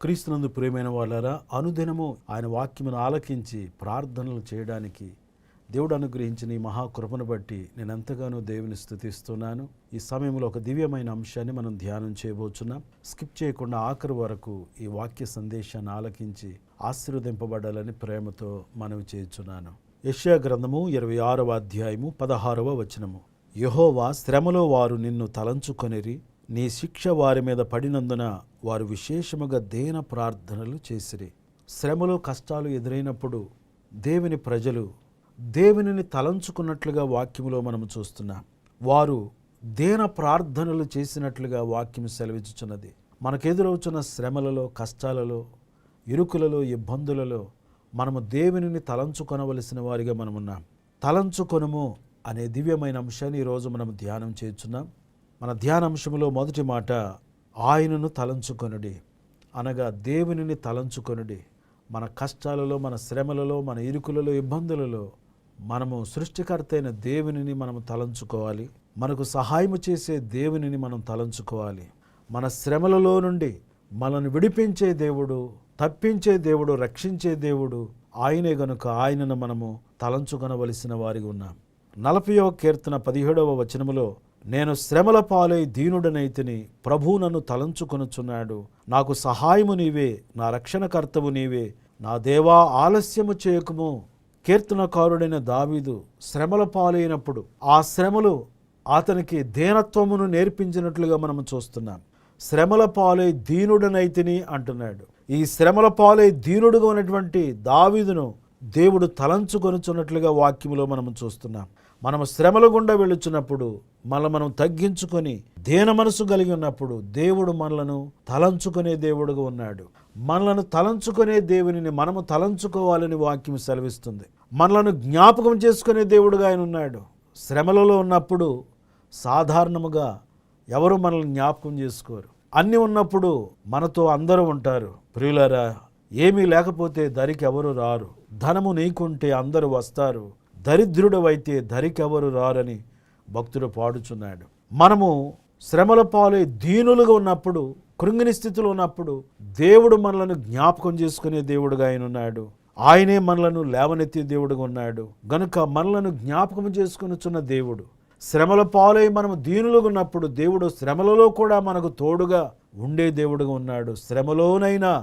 క్రీస్తునందు ప్రియమైన వాళ్ళారా, అనుదినము ఆయన వాక్యమును ఆలకించి ప్రార్థనలు చేయడానికి దేవుడు అనుగ్రహించిన ఈ మహాకృపను బట్టి నేను ఎంతగానో దేవుని స్తుతిస్తున్నాను. ఈ సమయంలో ఒక దివ్యమైన అంశాన్ని మనం ధ్యానం చేయబోతున్నాం. స్కిప్ చేయకుండా ఆఖరి వరకు ఈ వాక్య సందేశాన్ని ఆలకించి ఆశీర్వదింపబడాలని ప్రేమతో మనవి చేయుచున్నాను. యెషయా గ్రంథము 26వ అధ్యాయము 16వ వచనము. యెహోవా, శ్రమలో వారు నిన్ను తలంచుకొనిరి, నీ శిక్ష వారి మీద పడినందున వారు విశేషముగా దీన ప్రార్థనలు చేసిరి. శ్రమలు కష్టాలు ఎదురైనప్పుడు దేవుని ప్రజలు దేవునిని తలంచుకున్నట్లుగా వాక్యములో మనము చూస్తున్నాం. వారు దీన ప్రార్థనలు చేసినట్లుగా వాక్యం సెలవిచ్చుచున్నది. మనకెదురవుతున్న శ్రమలలో, కష్టాలలో, ఇరుకులలో, ఇబ్బందులలో మనము దేవునిని తలంచుకొనవలసిన వారిగా మనమున్నాం. తలంచుకొనుము అనే దివ్యమైన అంశాన్ని ఈరోజు మనం ధ్యానం చేస్తున్నాం. మన ధ్యానాంశంలో మొదటి మాట, ఆయనను తలంచుకొనుడి అనగా దేవునిని తలంచుకొనుడి. మన కష్టాలలో, మన శ్రమలలో, మన ఇరుకులలో, ఇబ్బందులలో మనము సృష్టికర్త అయిన దేవునిని మనము తలంచుకోవాలి. మనకు సహాయము చేసే దేవునిని మనం తలంచుకోవాలి. మన శ్రమలలో నుండి మనల్ని విడిపించే దేవుడు, తప్పించే దేవుడు, రక్షించే దేవుడు ఆయనే గనుక ఆయనను మనము తలంచుకొనవలసిన వారిగా ఉన్నాం. 40వ కీర్తన 17వ వచనములో, నేను శ్రమల పాలై దీనుడనైతిని, ప్రభువు నన్ను తలంచుకొనుచున్నాడు. నాకు సహాయము నీవే, నా రక్షణకర్తవు నీవే. నా దేవా, ఆలస్యము చేయకుము. కీర్తనకారుడైన దావీదు శ్రమల పాలైనప్పుడు ఆ శ్రమలు అతనికి దీనత్వమును నేర్పించినట్లుగా మనం చూస్తున్నాం. శ్రమల పాలై దీనుడనైతిని అంటున్నాడు. ఈ శ్రమల పాలై దీనుడుగా ఉన్నటువంటి దావీదును దేవుడు తలంచుకొనుచున్నట్లుగా వాక్యములో మనం చూస్తున్నాం. మనము శ్రమల గుండా వెళుచున్నప్పుడు మనం తగ్గించుకొని దీన మనసు కలిగి ఉన్నప్పుడు దేవుడు మనలను తలంచుకునే దేవుడుగా ఉన్నాడు. మనలను తలంచుకునే దేవునిని మనము తలంచుకోవాలని వాక్యం సెలవిస్తుంది. మనలను జ్ఞాపకం చేసుకునే దేవుడుగా ఆయన ఉన్నాడు. శ్రమలలో ఉన్నప్పుడు సాధారణముగా ఎవరు మనల్ని జ్ఞాపకం చేసుకోరు. అన్నీ ఉన్నప్పుడు మనతో అందరూ ఉంటారు. ప్రియులారా, ఏమీ లేకపోతే దరికి ఎవరు రారు. ధనము నీకుంటే అందరూ వస్తారు, దరిద్రుడవైతే దరికెవరు రారని భక్తుడు పాడుచున్నాడు. మనము శ్రమల పాలై దీనులుగా ఉన్నప్పుడు, కృంగిని స్థితిలో ఉన్నప్పుడు దేవుడు మనలను జ్ఞాపకం చేసుకునే దేవుడుగా ఆయన ఉన్నాడు. ఆయనే మనలను లేవనెత్తే దేవుడుగా ఉన్నాడు. గనుక మనలను జ్ఞాపకం చేసుకునిచున్న దేవుడు, శ్రమల పాలై మనము దీనులుగా ఉన్నప్పుడు దేవుడు శ్రమలలో కూడా మనకు తోడుగా ఉండే దేవుడుగా ఉన్నాడు. శ్రమలోనైనా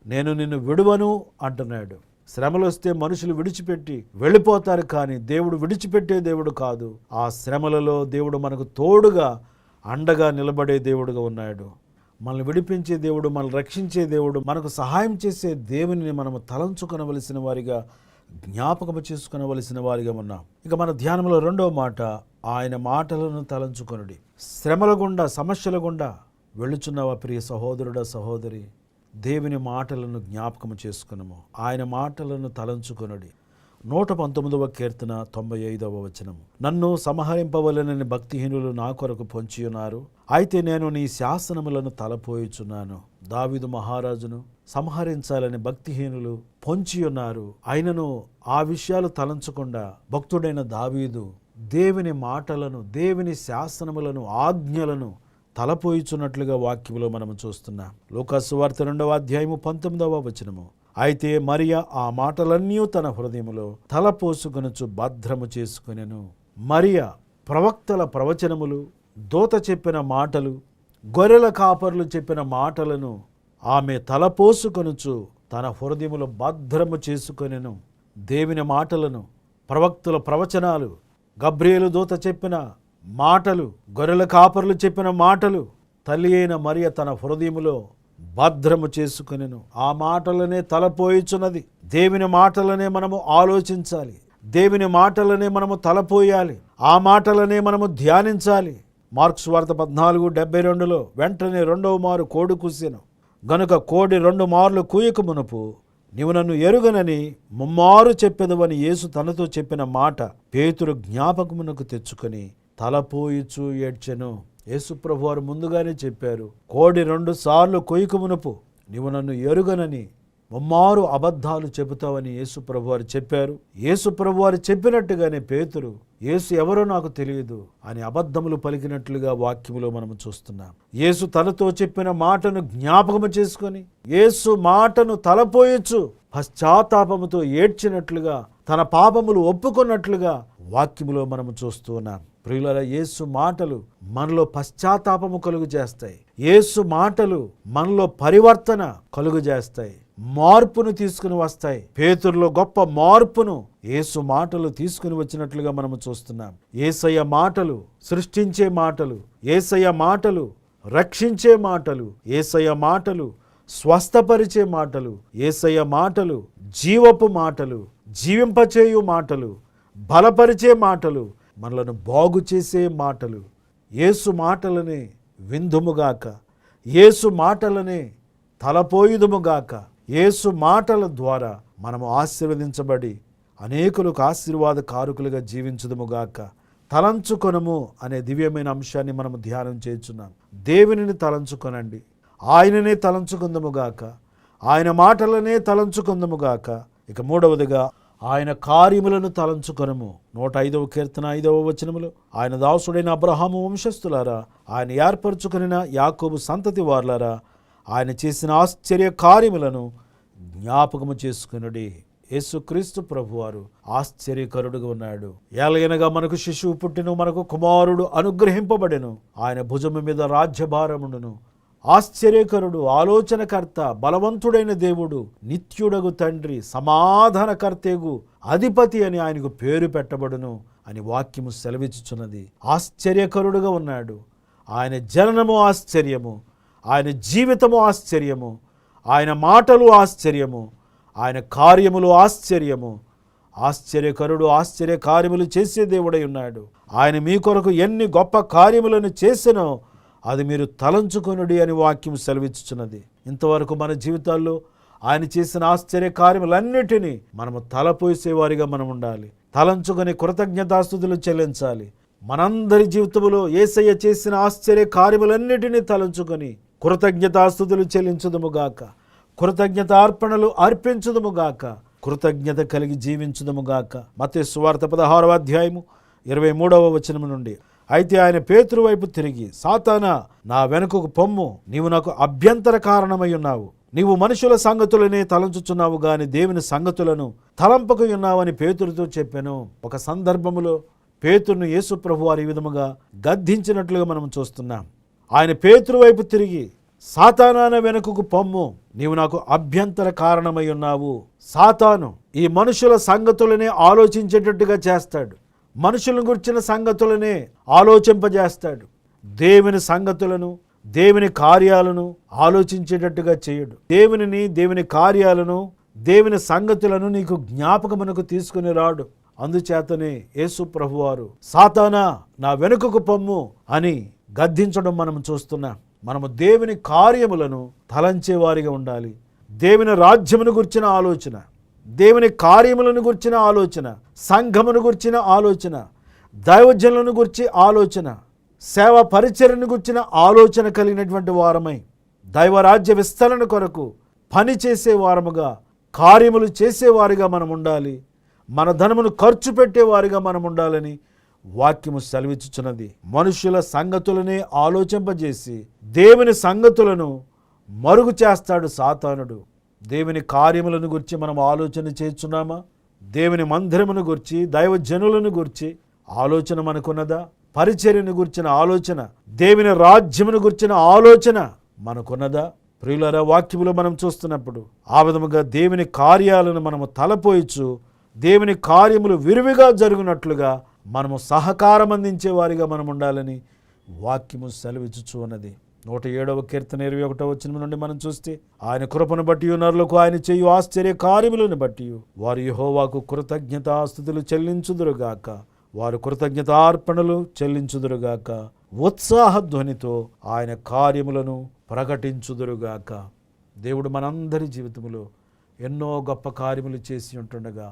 నేను నిన్ను విడువను అంటున్నాడు. శ్రమలు వస్తే మనుషులు విడిచిపెట్టి వెళ్ళిపోతారు, కానీ దేవుడు విడిచిపెట్టే దేవుడు కాదు. ఆ శ్రమలలో దేవుడు మనకు తోడుగా అండగా నిలబడే దేవుడుగా ఉన్నాడు. మనల్ని విడిపించే దేవుడు, మనల్ని రక్షించే దేవుడు, మనకు సహాయం చేసే దేవునిని మనము తలంచుకొనవలసిన వారిగా, జ్ఞాపకము చేసుకునవలసిన వారిగా ఉన్నాం. ఇక మన ధ్యానంలో రెండవ మాట, ఆయన మాటలను తలంచుకొనుడి. శ్రమల గుండా, సమస్యల గుండా వెళ్ళుచున్నవా ప్రియ సహోదరుడా, సహోదరి, దేవుని మాటలను జ్ఞాపకము చేసుకునము. ఆయన మాటలను తలంచుకొనుడి. 119వ కీర్తన 95వ వచనము. నన్ను సంహరింపవలెనని భక్తిహీనులు నా కొరకు పొంచియున్నారు, అయితే నేను నీ శాసనములను తలపోయుచున్నాను. దావీదు మహారాజును సంహరించాలని భక్తిహీనులు పొంచియున్నారు. ఆయనను ఆ విషయాలు తలంచకుండా భక్తుడైన దావీదు దేవుని మాటలను, దేవుని శాసనములను, ఆజ్ఞలను తలపోయిచున్నట్లుగా వాక్యములో మనము చూస్తున్నాం. లూకాసు సువార్త 2వ అధ్యాయము 19వ వచనము. అయితే మరియ ఆ మాటలన్నీ తన హృదయములో తలపోసుకొనుచు భద్రము చేసుకొనెను. మరియ ప్రవక్తల ప్రవచనములు, దూత చెప్పిన మాటలు, గొర్రెల కాపరులు చెప్పిన మాటలను ఆమె తలపోసుకొనుచు తన హృదయములో భద్రము చేసుకొనెను. దేవుని మాటలను, ప్రవక్తల ప్రవచనాలు, గబ్రియేలు దూత చెప్పిన మాటలు, గొర్రెల కాపరులు చెప్పిన మాటలు తల్లి అయిన మరియ తన హృదయములో భద్రము చేసుకొనెను. ఆ మాటలనే తలపోయిచున్నది. దేవుని మాటలనే మనము ఆలోచించాలి. దేవుని మాటలనే మనము తలపోయాలి. ఆ మాటలనే మనము ధ్యానించాలి. మార్కు సువార్త 14:72లో, వెంటనే రెండవ మారు కోడి కూసెను గనుక కోడి 2 మార్లు కూయక మునుపు నీవు నన్ను ఎరుగనని ముమ్మారు చెప్పెదవని యేసు తనతో చెప్పిన మాట పేతురు జ్ఞాపకమునకు తెచ్చుకొని తలపోయిచు ఏడ్చెను. యేసు ప్రభు వారు ముందుగానే చెప్పారు, కోడి 2 సార్లు కొయ్యక మునుపు నీవు నన్ను ఎరుగనని ముమ్మారు అబద్ధాలు చెబుతావని యేసు ప్రభువారు చెప్పారు. యేసు ప్రభువారు చెప్పినట్టుగానే పేతురు యేసు ఎవరో నాకు తెలియదు అని అబద్ధములు పలికినట్లుగా వాక్యములో మనం చూస్తున్నాం. యేసు తనతో చెప్పిన మాటను జ్ఞాపకము చేసుకొని యేసు మాటను తలపోయొచ్చు పశ్చాత్తాపముతో ఏడ్చినట్లుగా, తన పాపములు ఒప్పుకున్నట్లుగా వాక్యములో మనము చూస్తూ ఉన్నాం. ప్రియులారా, యేసు మాటలు మనలో పశ్చాత్తాపము కలుగు చేస్తాయి. యేసు మాటలు మనలో పరివర్తన కలుగు చేస్తాయి, మార్పును తీసుకుని వస్తాయి. పేతురులో గొప్ప మార్పును యేసు మాటలు తీసుకుని వచ్చినట్లుగా మనము చూస్తున్నాం. యేసయ్య మాటలు సృష్టించే మాటలు, యేసయ్య మాటలు రక్షించే మాటలు, యేసయ్య మాటలు స్వస్థపరిచే మాటలు, యేసయ్య మాటలు జీవపు మాటలు, జీవింపచేయు మాటలు, బలపరిచే మాటలు, మనలను బాగు చేసే మాటలు. యేసు మాటలనే విందుముగాక, యేసు మాటలనే తలపోయుదుముగాక. యేసు మాటల ద్వారా మనము ఆశీర్వదించబడి అనేకులకు ఆశీర్వాద కారుకులుగా జీవించుదుముగాక. తలంచుకొనము అనే దివ్యమైన అంశాన్ని మనము ధ్యానం చేస్తున్నాం. దేవునిని తలంచుకొనండి, ఆయననే తలంచుకుందముగాక, ఆయన మాటలనే తలంచుకుందముగాక. ఇక మూడవదిగా ఆయన కార్యములను తలంచుకొనము. 105వ కీర్తన 5వ వచనములో, ఆయన దాసుడైన అబ్రహాము వంశస్థులారా, ఆయన ఏర్పరచుకొనిన యాకోబు సంతతి వార్లారా, ఆయన చేసిన ఆశ్చర్య కార్యములను జ్ఞాపకము చేసుకునుడి. యేసుక్రీస్తు ప్రభువారు ఆశ్చర్యకరుడుగా ఉన్నాడు. ఏలయనగా మనకు శిశువు పుట్టెను, మనకు కుమారుడు అనుగ్రహింపబడెను, ఆయన భుజము మీద రాజ్యభారముండును. ఆశ్చర్యకరుడు, ఆలోచనకర్త, బలవంతుడైన దేవుడు, నిత్యుడగు తండ్రి, సమాధానకర్తేగు అధిపతి అని ఆయనకు పేరు పెట్టబడును అని వాక్యము సెలవిచ్చుచున్నది. ఆశ్చర్యకరుడుగా ఉన్నాడు. ఆయన జననము ఆశ్చర్యము, ఆయన జీవితము ఆశ్చర్యము, ఆయన మాటలు ఆశ్చర్యము, ఆయన కార్యములు ఆశ్చర్యము. ఆశ్చర్యకరుడు, ఆశ్చర్య కార్యములు చేసే దేవుడై ఉన్నాడు. ఆయన మీ కొరకు ఎన్ని గొప్ప కార్యములను చేసినో అది మీరు తలంచుకొనుడి అని వాక్యం సెలవిచ్చుచున్నది. ఇంతవరకు మన జీవితాల్లో ఆయన చేసిన ఆశ్చర్య కార్యములన్నిటినీ మనము తలపోసేవారిగా మనం ఉండాలి. తలంచుకొని కృతజ్ఞతాస్తుతులు చెల్లించాలి. మనందరి జీవితంలో యేసయ్య చేసిన ఆశ్చర్య కార్యములన్నిటినీ తలంచుకొని కృతజ్ఞతాస్తుతులు చెల్లించుదుముగాక, కృతజ్ఞత అర్పణలు అర్పించుదుముగాక, కృతజ్ఞత కలిగి జీవించుదుముగాక. మత్తయి సువార్త 16వ అధ్యాయము 23వ వచనము నుండి, అయితే ఆయన పేతురు వైపు తిరిగి, సాతానా, నా వెనుకకు పొమ్ము, నీవు నాకు అభ్యంతర కారణమై ఉన్నావు. నీవు మనుషుల సంగతులనే తలంచుచున్నావు గాని దేవుని సంగతులను తలంపకు ఉన్నావని పేతురుతో చెప్పాను. ఒక సందర్భములో పేతురును యేసు ప్రభువారు ఈ విధముగా గద్దించినట్లుగా మనం చూస్తున్నాం. ఆయన పేతురు వైపు తిరిగి, సాతానా, నా వెనుకకు పొమ్ము, నీవు నాకు అభ్యంతర కారణమై ఉన్నావు. సాతాను ఈ మనుషుల సంగతులనే ఆలోచించేటట్టుగా చేస్తాడు. మనుషులను గురించిన సంగతులనే ఆలోచింపజేస్తాడు. దేవుని సంగతులను, దేవుని కార్యాలను ఆలోచించేటట్టుగా చేయడు. దేవుని కార్యాలను, దేవుని సంగతులను నీకు జ్ఞాపకమునకు తీసుకుని రాడు. అందుచేతనే యేసు ప్రభువారు సాతానా, నా వెనుకకు పొమ్ము అని గద్దించడం మనం చూస్తున్నాం. మనము దేవుని కార్యములను తలంచేవారిగా ఉండాలి. దేవుని రాజ్యమును గురించిన ఆలోచన, దేవుని కార్యములను గురించిన ఆలోచన, సంఘమును గురించిన ఆలోచన, దైవజనులను గురించి ఆలోచన, సేవా పరిచర్యను గురించిన ఆలోచన కలిగినటువంటి వారమై దైవరాజ్య విస్తరణ కొరకు పని చేసే వారముగా, కార్యములు చేసేవారిగా మనం ఉండాలి. మన ధనమును ఖర్చు పెట్టేవారిగా మనం ఉండాలని వాక్యము సెలవిచ్చుచున్నది. మనుషుల సంగతులనే ఆలోచింపజేసి దేవుని సంగతులను మరుగు చేస్తాడు సాతానుడు. దేవుని కార్యములను గురించి మనం ఆలోచన చేస్తున్నామా? దేవుని మందిరమును గురించి, దైవజనులను గురించి ఆలోచన మనకున్నదా? పరిచర్యను గురించిన ఆలోచన, దేవుని రాజ్యమును గురించిన ఆలోచన మనకున్నదా? ప్రియులారా, వాక్యములో మనం చూస్తున్నప్పుడు ఆ విధముగా దేవుని కార్యాలను మనము తలపోయిచు, దేవుని కార్యములు విరివిగా జరుగునట్లుగా మనము సహకారం అందించే వారిగా మనం ఉండాలని వాక్యము సెలవిచ్చుచు ఉన్నది. 107వ కీర్తన 21వ వచనం నుండి మనం చూస్తే, ఆయన కృపను బట్టి నరులకు ఆయన చేయు ఆశ్చర్య కార్యములను బట్టి వారు యెహోవాకు కృతజ్ఞతాస్తుతులు చెల్లించుదురుగాక, వారు కృతజ్ఞతార్పణలు చెల్లించుదురుగాక, ఉత్సాహ ధ్వనితో ఆయన కార్యములను ప్రకటించుదురుగాక. దేవుడు మనందరి జీవితంలో ఎన్నో గొప్ప కార్యములు చేసి ఉంటుండగా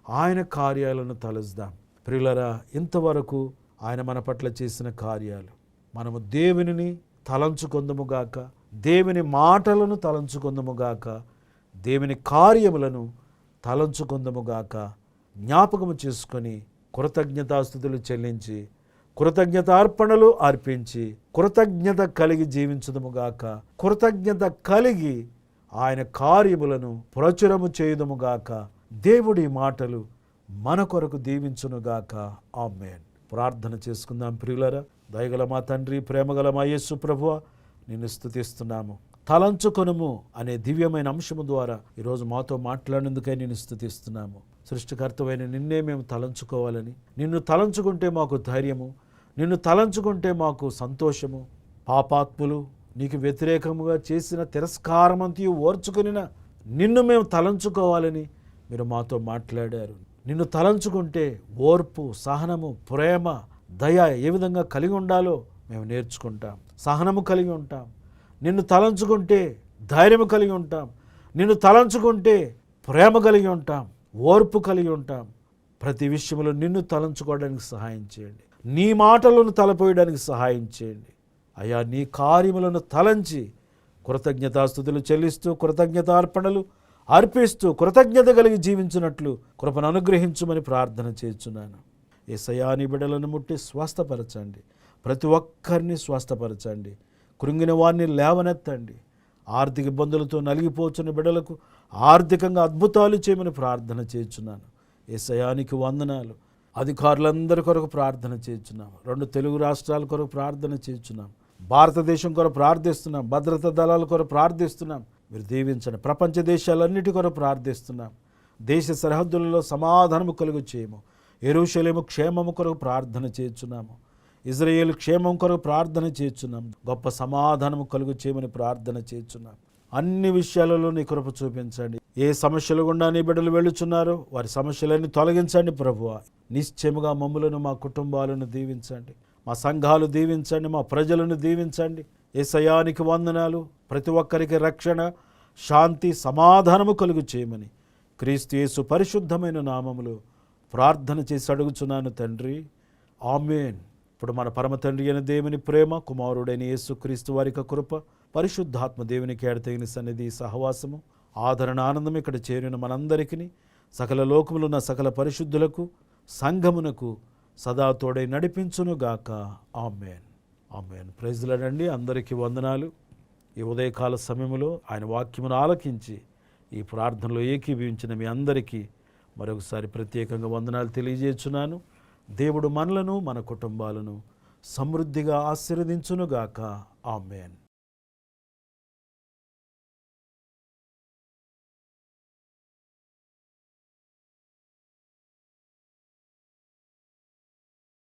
ఆయన కార్యాలను తలుద్దాం. ప్రియులారా, ఇంతవరకు ఆయన మన పట్ల చేసిన కార్యాలు మనము దేవునిని తలంచుకొందుముగాక, దేవుని మాటలను తలంచుకొందుముగాక, దేవుని కార్యములను తలంచుకుందముగాక, జ్ఞాపకము చేసుకొని కృతజ్ఞతాస్తుతులు చెల్లించి కృతజ్ఞతార్పణలు అర్పించి కృతజ్ఞత కలిగి జీవించుదముగాక, కృతజ్ఞత కలిగి ఆయన కార్యములను ప్రచురము చేయుదముగాక. దేవుడి మాటలు మన కొరకు దీవించునుగాక. ఆమేన్. ప్రార్థన చేసుకుందాం ప్రియులారా. దయగల మా తండ్రి, ప్రేమగల మా యేసు ప్రభువా, నిన్ను స్తుతిస్తున్నాము. తలంచుకొనుము అనే దివ్యమైన అంశము ద్వారా ఈరోజు మాతో మాట్లాడినందుకై నిన్ను స్తుతిస్తున్నాము. సృష్టికర్తవైన నిన్నే మేము తలంచుకోవాలని, నిన్ను తలంచుకుంటే మాకు ధైర్యము, నిన్ను తలంచుకుంటే మాకు సంతోషము. పాపాత్ములు నీకు వ్యతిరేకముగా చేసిన తిరస్కారమంతయు ఓర్చుకొనిన నిన్ను మేము తలంచుకోవాలని మీరు మాతో మాట్లాడారు. నిన్ను తలంచుకుంటే ఓర్పు, సహనము, ప్రేమ, దయ ఏ విధంగా కలిగి ఉండాలో మేము నేర్చుకుంటాం. సహనము కలిగి ఉంటాం. నిన్ను తలంచుకుంటే ధైర్యము కలిగి ఉంటాం. నిన్ను తలంచుకుంటే ప్రేమ కలిగి ఉంటాం, ఓర్పు కలిగి ఉంటాం. ప్రతి విషయంలో నిన్ను తలంచుకోవడానికి సహాయం చేయండి. నీ మాటలను తలపోయడానికి సహాయం చేయండి. అయ్యా, నీ కార్యములను తలంచి కృతజ్ఞతాస్తుతులు చెల్లిస్తూ కృతజ్ఞతార్పణలు అర్పిస్తూ కృతజ్ఞత కలిగి జీవించినట్లు కృపను అనుగ్రహించుమని ప్రార్థన చేస్తున్నాను. యేసయ్యా, నీ బిడ్డలను ముట్టి స్వస్థపరచండి. ప్రతి ఒక్కరిని స్వస్థపరచండి. కృంగిన వారిని లేవనెత్తండి. ఆర్థిక ఇబ్బందులతో నలిగిపోతున్న బిడ్డలకు ఆర్థికంగా అద్భుతాలు చేయమని ప్రార్థన చేస్తున్నాను. యేసయ్యా, నీకు వందనాలు. అధికారులందరి కొరకు ప్రార్థన చేస్తున్నాం. 2 తెలుగు రాష్ట్రాల కొరకు ప్రార్థన చేస్తున్నాం. భారతదేశం కొరకు ప్రార్థిస్తున్నాం. భద్రతా దళాల కొరకు ప్రార్థిస్తున్నాం. మీరు దీవించండి. ప్రపంచ దేశాలన్నిటి కొరకు ప్రార్థిస్తున్నాం. దేశ సరిహద్దులలో సమాధానము కలుగు చేయము. యెరూషలేము క్షేమము కొరకు ప్రార్థన చేస్తున్నాము. ఇజ్రాయేలు క్షేమం కొరకు ప్రార్థన చేస్తున్నాం. గొప్ప సమాధానము కలుగు చేయమని ప్రార్థన చేస్తున్నాం. అన్ని విషయాలలో నీ కృప చూపించండి. ఏ సమస్యలు గుండా నీ బిడ్డలు వెళ్ళుచున్నారో వారి సమస్యలన్నీ తొలగించండి ప్రభువా. నిశ్చయముగా మమ్ములను, మా కుటుంబాలను దీవించండి. మా సంఘాలు దీవించండి. మా ప్రజలను దీవించండి. యేసయ్యా, నీకు వందనాలు. ప్రతి ఒక్కరికి రక్షణ, శాంతి, సమాధానము కలుగు చేయమని క్రీస్తు యేసు పరిశుద్ధమైన నామములో ప్రార్థన చేసి అడుగుచున్నాను తండ్రి. ఆమేన్. ఇప్పుడు మన పరమ తండ్రి అయిన దేవుని ప్రేమ, కుమారుడైన యేసు క్రీస్తు వారి కృప, పరిశుద్ధాత్మ దేవునికి ఎడతగిన సన్నిధి, సహవాసము, ఆదరణ, ఆనందం ఇక్కడ చేరిన మనందరికీ, సకల లోకములు ఉన్న సకల పరిశుద్ధులకు, సంఘమునకు సదా తోడై నడిపించునుగాక. ఆమేన్. ఆమేన్. ప్రైజ్ లార్డ్ అండి. అందరికీ వందనాలు. ఈ ఉదయకాల సమయంలో ఆయన వాక్యమును ఆలకించి ఈ ప్రార్థనలో ఏకీభవించిన మీ అందరికీ మరొకసారి ప్రత్యేకంగా వందనాలు తెలియజేస్తున్నాను. దేవుడు మనలను, మన కుటుంబాలను సమృద్ధిగా ఆశీర్వదించునుగాక. ఆమేన్.